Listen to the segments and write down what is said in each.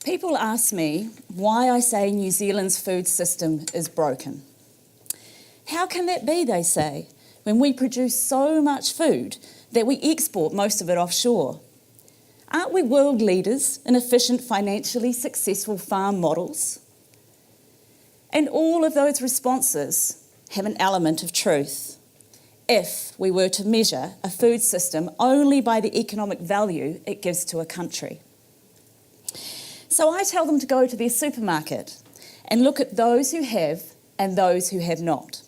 People ask me why I say New Zealand's food system is broken. How can that be, they say, when we produce so much food that we export most of it offshore? Aren't we world leaders in efficient, financially successful farm models? And all of those responses have an element of truth. If we were to measure a food system only by the economic value it gives to a country. So I tell them to go to their supermarket and look at those who have and those who have not.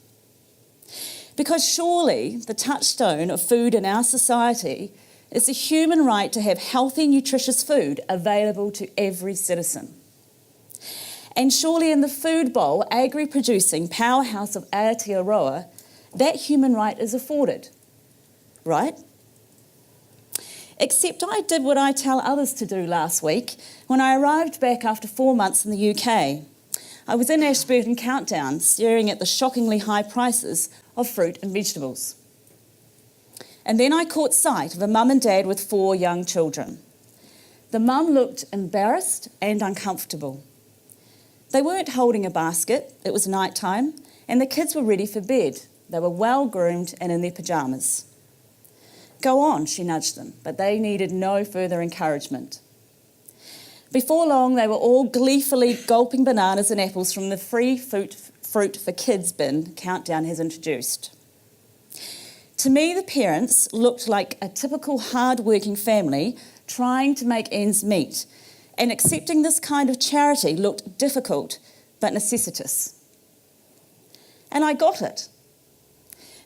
Because surely the touchstone of food in our society is the human right to have healthy, nutritious food available to every citizen. And surely in the food bowl, agri-producing powerhouse of Aotearoa, that human right is afforded, right? Except I did what I tell others to do last week when I arrived back after 4 months in the UK. I was in Ashburton Countdown staring at the shockingly high prices of fruit and vegetables. And then I caught sight of a mum and dad with 4 young children. The mum looked embarrassed and uncomfortable. They weren't holding a basket, it was night time, and the kids were ready for bed. They were well groomed and in their pyjamas. Go on, she nudged them, but they needed no further encouragement. Before long, they were all gleefully gulping bananas and apples from the free fruit for kids bin Countdown has introduced. To me, the parents looked like a typical hard-working family trying to make ends meet, and accepting this kind of charity looked difficult but necessitous. And I got it.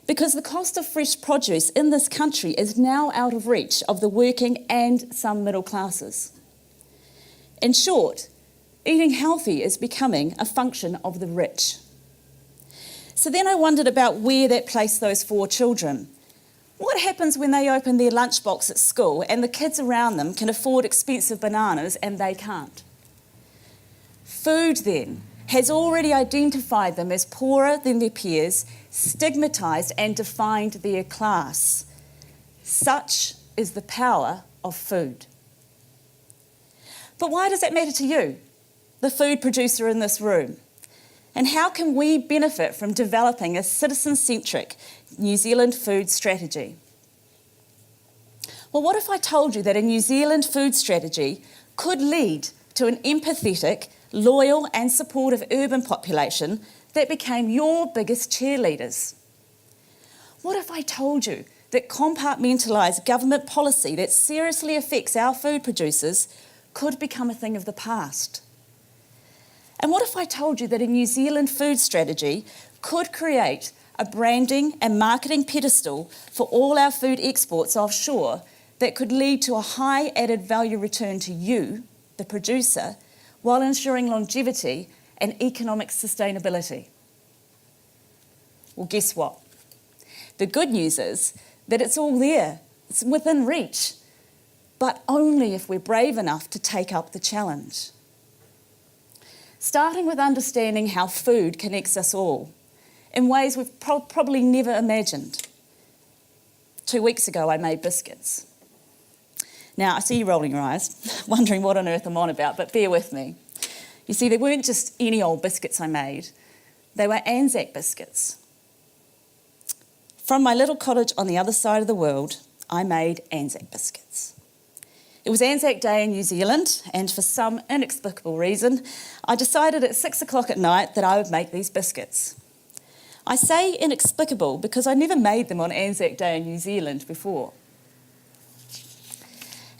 Because the cost of fresh produce in this country is now out of reach of the working and some middle classes. In short, eating healthy is becoming a function of the rich. So then I wondered about where that placed those 4 children. What happens when they open their lunchbox at school and the kids around them can afford expensive bananas and they can't? Food then has already identified them as poorer than their peers, stigmatised and defined their class. Such is the power of food. But why does that matter to you, the food producer in this room? And how can we benefit from developing a citizen-centric New Zealand food strategy? Well, what if I told you that a New Zealand food strategy could lead to an empathetic, loyal and supportive urban population that became your biggest cheerleaders? What if I told you that compartmentalised government policy that seriously affects our food producers could become a thing of the past? And what if I told you that a New Zealand food strategy could create a branding and marketing pedestal for all our food exports offshore that could lead to a high added value return to you, the producer, while ensuring longevity and economic sustainability? Well, guess what? The good news is that it's all there. It's within reach, but only if we're brave enough to take up the challenge. Starting with understanding how food connects us all in ways we've probably never imagined. 2 weeks ago, I made biscuits. Now, I see you rolling your eyes, wondering what on earth I'm on about, but bear with me. You see, they weren't just any old biscuits I made. They were Anzac biscuits. From my little cottage on the other side of the world, I made Anzac biscuits. It was Anzac Day in New Zealand, and for some inexplicable reason, I decided at 6 o'clock at night that I would make these biscuits. I say inexplicable because I never made them on Anzac Day in New Zealand before.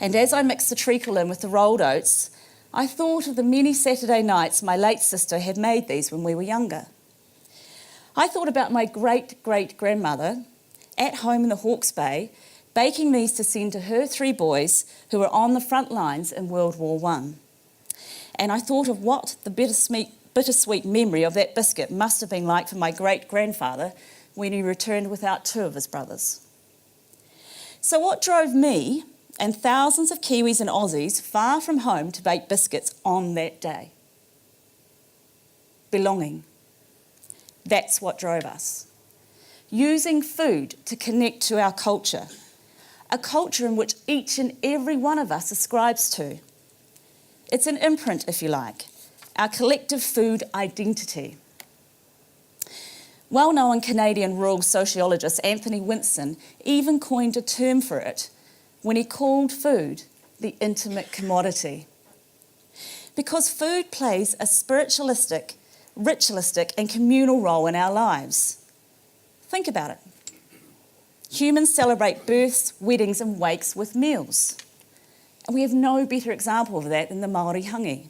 And as I mixed the treacle in with the rolled oats, I thought of the many Saturday nights my late sister had made these when we were younger. I thought about my great-great-grandmother at home in the Hawke's Bay, baking these to send to her 3 boys who were on the front lines in World War I. And I thought of what the bittersweet memory of that biscuit must have been like for my great-grandfather when he returned without 2 of his brothers. So what drove me and thousands of Kiwis and Aussies far from home to bake biscuits on that day? Belonging. That's what drove us. Using food to connect to our culture, a culture in which each and every one of us ascribes to. It's an imprint, if you like, our collective food identity. Well-known Canadian rural sociologist Anthony Winston even coined a term for it when he called food the intimate commodity. Because food plays a spiritualistic, ritualistic and communal role in our lives. Think about it. Humans celebrate births, weddings and wakes with meals. And we have no better example of that than the Māori hangi.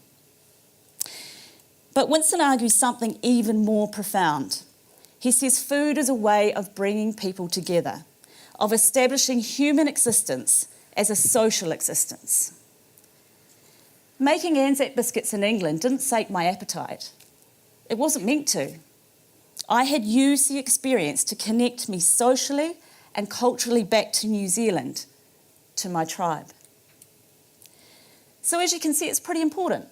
But Winston argues something even more profound. He says food is a way of bringing people together, of establishing human existence as a social existence. Making Anzac biscuits in England didn't sate my appetite. It wasn't meant to. I had used the experience to connect me socially and culturally back to New Zealand, to my tribe. So as you can see, it's pretty important,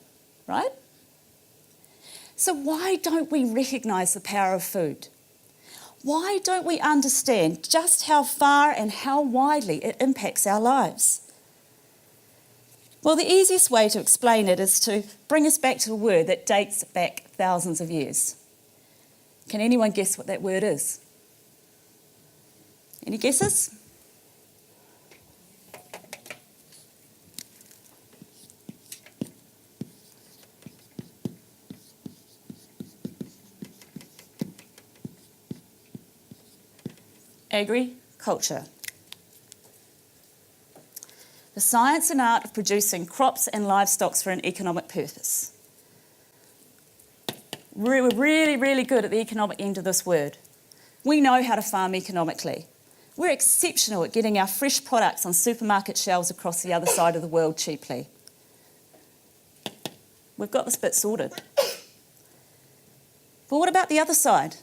right? So why don't we recognise the power of food? Why don't we understand just how far and how widely it impacts our lives? Well, the easiest way to explain it is to bring us back to a word that dates back thousands of years. Can anyone guess what that word is? Any guesses? Agriculture. The science and art of producing crops and livestock for an economic purpose. We're really, really good at the economic end of this word. We know how to farm economically. We're exceptional at getting our fresh products on supermarket shelves across the other side of the world cheaply. We've got this bit sorted. But what about the other side?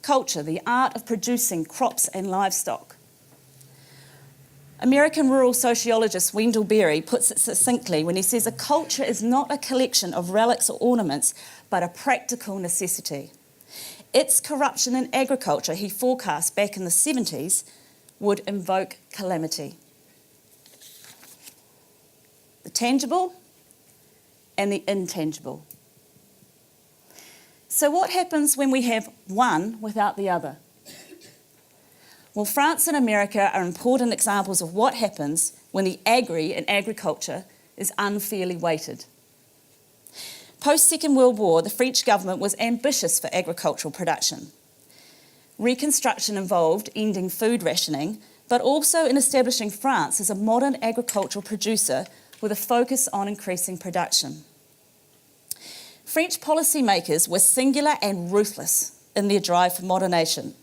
Culture, the art of producing crops and livestock. American rural sociologist Wendell Berry puts it succinctly when he says a culture is not a collection of relics or ornaments, but a practical necessity. Its corruption in agriculture, he forecast back in the 70s, would invoke calamity. The tangible and the intangible. So what happens when we have one without the other? Well, France and America are important examples of what happens when the agri in agriculture is unfairly weighted. Post-Second World War, the French government was ambitious for agricultural production. Reconstruction involved ending food rationing, but also in establishing France as a modern agricultural producer with a focus on increasing production. French policymakers were singular and ruthless in their drive for modernisation,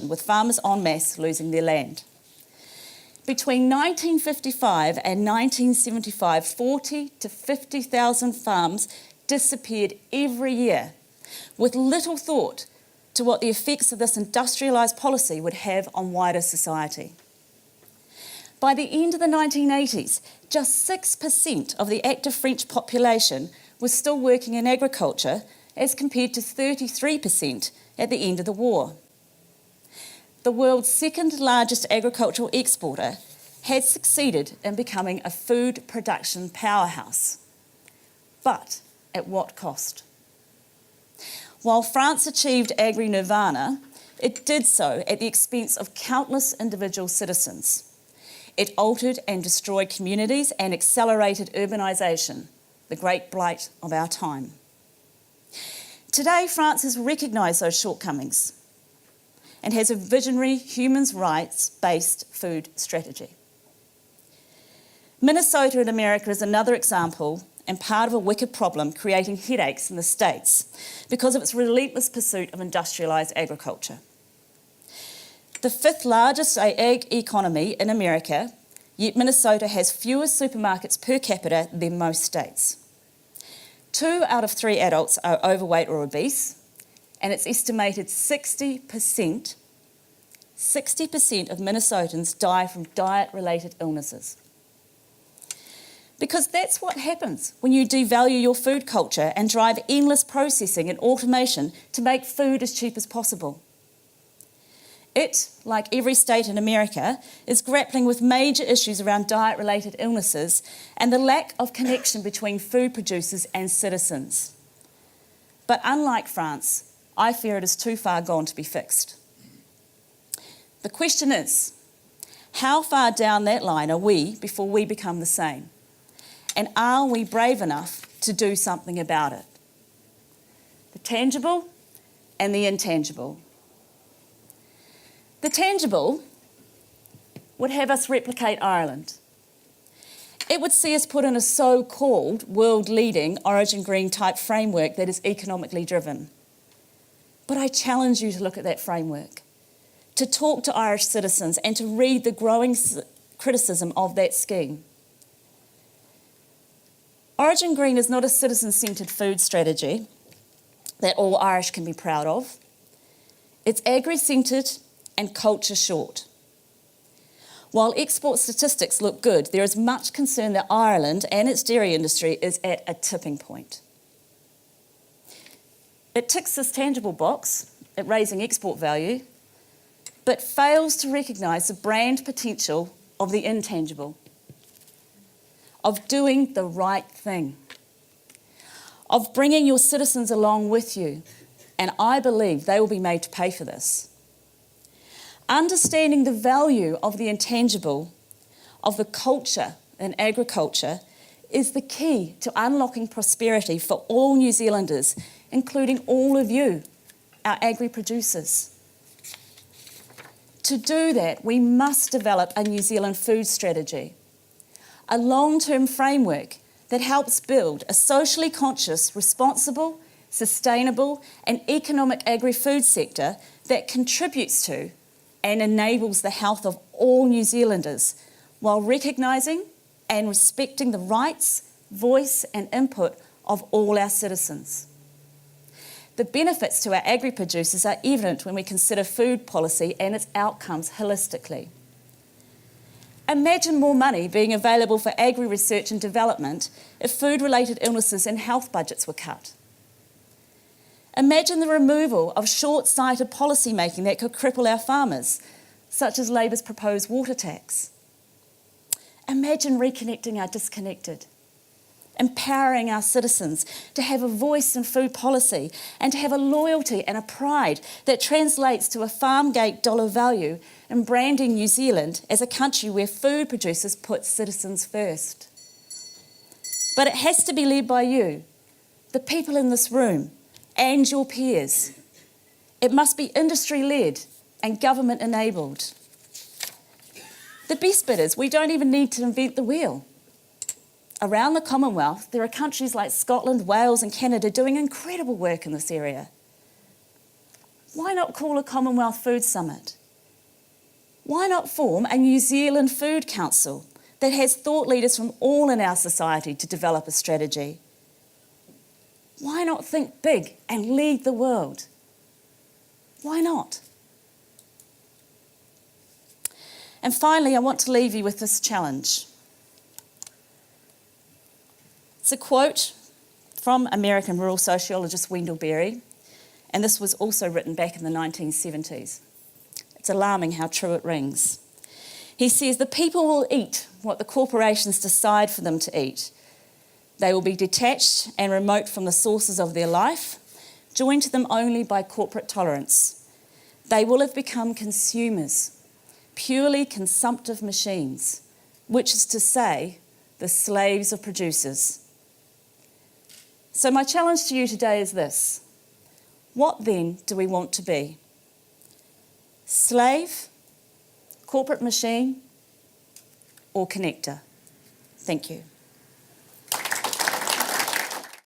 with farmers en masse losing their land. Between 1955 and 1975, 40 to 50,000 farms disappeared every year, with little thought to what the effects of this industrialised policy would have on wider society. By the end of the 1980s, just 6% of the active French population was still working in agriculture, as compared to 33% at the end of the war. The world's second largest agricultural exporter had succeeded in becoming a food production powerhouse. But at what cost? While France achieved agri-nirvana, it did so at the expense of countless individual citizens. It altered and destroyed communities and accelerated urbanisation, the great blight of our time. Today, France has recognised those shortcomings and has a visionary human rights-based food strategy. Minnesota in America is another example and part of a wicked problem creating headaches in the States because of its relentless pursuit of industrialised agriculture. The fifth largest ag economy in America, yet Minnesota has fewer supermarkets per capita than most states. 2 out of 3 adults are overweight or obese, and it's estimated 60% of Minnesotans die from diet-related illnesses. Because that's what happens when you devalue your food culture and drive endless processing and automation to make food as cheap as possible. It, like every state in America, is grappling with major issues around diet-related illnesses and the lack of connection between food producers and citizens. But unlike France, I fear it is too far gone to be fixed. The question is, how far down that line are we before we become the same? And are we brave enough to do something about it? The tangible and the intangible. The tangible would have us replicate Ireland. It would see us put in a so-called world-leading Origin Green type framework that is economically driven. But I challenge you to look at that framework, to talk to Irish citizens and to read the growing criticism of that scheme. Origin Green is not a citizen-centred food strategy that all Irish can be proud of. It's agri-centred and culture short. While export statistics look good, there is much concern that Ireland and its dairy industry is at a tipping point. It ticks this tangible box at raising export value, but fails to recognise the brand potential of the intangible, of doing the right thing, of bringing your citizens along with you, and I believe they will be made to pay for this. Understanding the value of the intangible, of the culture in agriculture, is the key to unlocking prosperity for all New Zealanders, including all of you, our agri-producers. To do that, we must develop a New Zealand food strategy, a long-term framework that helps build a socially conscious, responsible, sustainable and economic agri-food sector that contributes to and enables the health of all New Zealanders while recognising and respecting the rights, voice and input of all our citizens. The benefits to our agri-producers are evident when we consider food policy and its outcomes holistically. Imagine more money being available for agri-research and development if food-related illnesses and health budgets were cut. Imagine the removal of short-sighted policy making that could cripple our farmers, such as Labour's proposed water tax. Imagine reconnecting our disconnected, empowering our citizens to have a voice in food policy and to have a loyalty and a pride that translates to a farm gate dollar value in branding New Zealand as a country where food producers put citizens first. But it has to be led by you, the people in this room, and your peers. It must be industry-led and government-enabled. The best bit is we don't even need to invent the wheel. Around the Commonwealth, there are countries like Scotland, Wales and Canada doing incredible work in this area. Why not call a Commonwealth Food Summit? Why not form a New Zealand Food Council that has thought leaders from all in our society to develop a strategy? Why not think big and lead the world? Why not? And finally, I want to leave you with this challenge. It's a quote from American rural sociologist Wendell Berry, and this was also written back in the 1970s. It's alarming how true it rings. He says, "The people will eat what the corporations decide for them to eat. They will be detached and remote from the sources of their life, joined to them only by corporate tolerance. They will have become consumers, purely consumptive machines, which is to say, the slaves of producers." So my challenge to you today is this. What then do we want to be? Slave, corporate machine, or connector? Thank you.